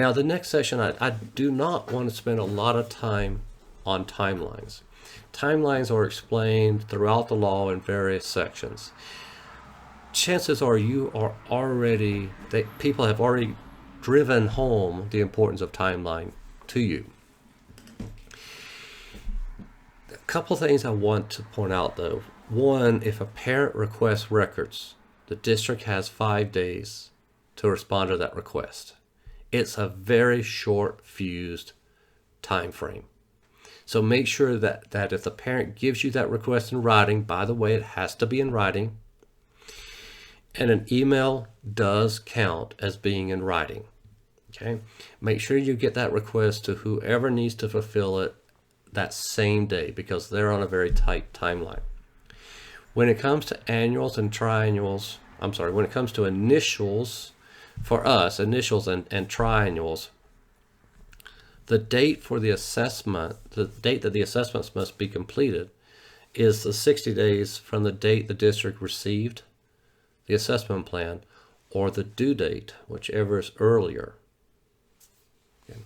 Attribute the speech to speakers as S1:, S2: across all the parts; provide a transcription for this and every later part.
S1: Now, the next session, I do not want to spend a lot of time on timelines. Timelines are explained throughout the law in various sections. Chances are people have already driven home the importance of timeline to you. A couple things I want to point out though. One, if a parent requests records, the district has 5 days to respond to that request. It's a very short fused time frame. So make sure that if the parent gives you that request in writing, by the way, it has to be in writing, and an email does count as being in writing. Okay, make sure you get that request to whoever needs to fulfill it that same day, because they're on a very tight timeline. When it comes to annuals and triannuals, when it comes to initials, for us, initials and triannuals, the date for the assessment, the date that the assessments must be completed, is the 60 days from the date the district received the assessment plan, or the due date, whichever is earlier. Okay.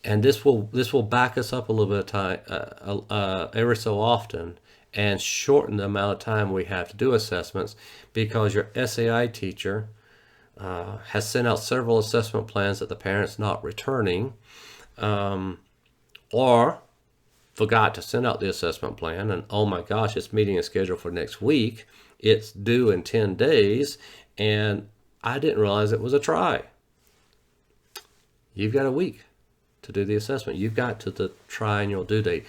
S1: And this will back us up a little bit of time every so often, and shorten the amount of time we have to do assessments, because your SAI teacher has sent out several assessment plans that the parent's not returning, or forgot to send out the assessment plan, and oh my gosh, this meeting is scheduled for next week, it's due in 10 days, and I didn't realize it was a try. You've got a week to do the assessment. You've got to the triennial due date,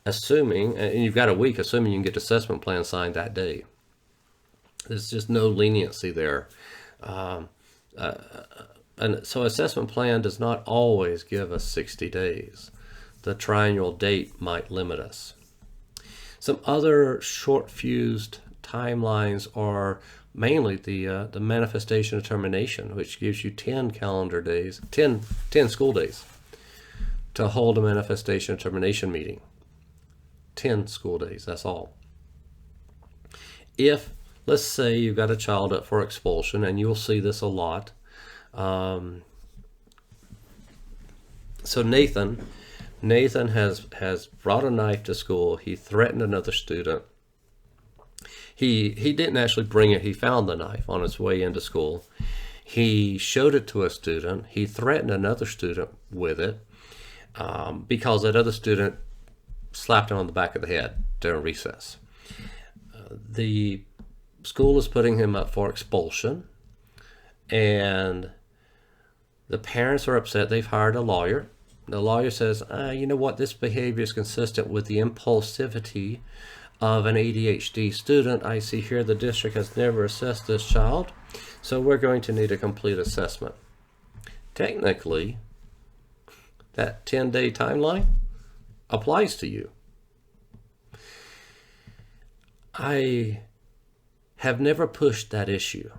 S1: and you've got a week assuming you can get the assessment plan signed that day. There's just no leniency there. And so assessment plan does not always give us 60 days. The triennial date might limit us. Some other short fused timelines are mainly the manifestation of termination, which gives you 10 calendar days, 10 school days to hold a manifestation of termination meeting. 10 school days, that's all. If, let's say you've got a child up for expulsion, and you'll see this a lot. So Nathan has brought a knife to school. He threatened another student. He didn't actually bring it. He found the knife on his way into school. He showed it to a student. He threatened another student with it because that other student slapped him on the back of the head during recess. The school is putting him up for expulsion, and the parents are upset. They've hired a lawyer. The lawyer says, you know what, this behavior is consistent with the impulsivity of an ADHD student. I see here the district has never assessed this child, so we're going to need a complete assessment. Technically, that 10-day timeline applies to you. I have never pushed that issue.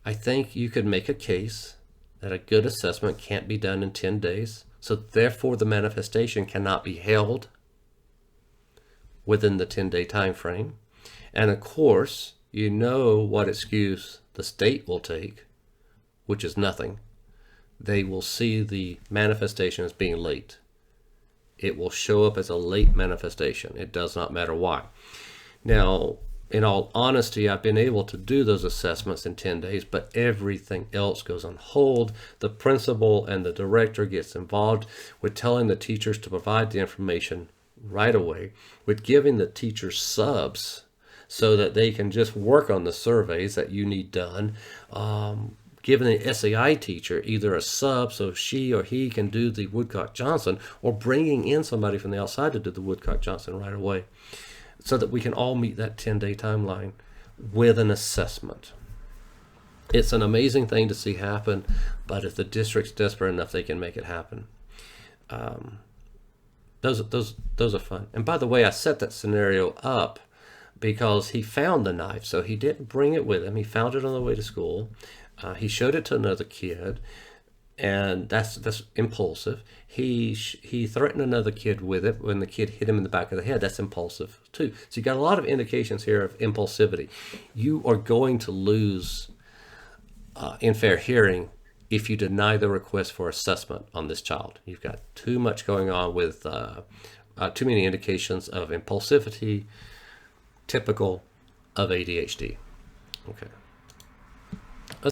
S1: I think you could make a case that a good assessment can't be done in 10 days, so therefore the manifestation cannot be held within the 10-day time frame. And of course, you know what excuse the state will take, which is nothing. They will see the manifestation as being late. It will show up as a late manifestation. It does not matter why. Now, in all honesty, I've been able to do those assessments in 10 days, but everything else goes on hold. The principal and the director gets involved with telling the teachers to provide the information right away, with giving the teachers subs so that they can just work on the surveys that you need done, giving the SAI teacher either a sub so she or he can do the Woodcock-Johnson, or bringing in somebody from the outside to do the Woodcock-Johnson right away, so that we can all meet that 10-day timeline with an assessment. It's an amazing thing to see happen, but if the district's desperate enough, they can make it happen. Those are fun. And by the way, I set that scenario up because he found the knife, so he didn't bring it with him. He found it on the way to school. He showed it to another kid, and that's impulsive. He threatened another kid with it when the kid hit him in the back of the head. That's impulsive too. So you got a lot of indications here of impulsivity. You are going to lose in fair hearing if you deny the request for assessment on this child. You've got too much going on with too many indications of impulsivity, typical of ADHD. Okay.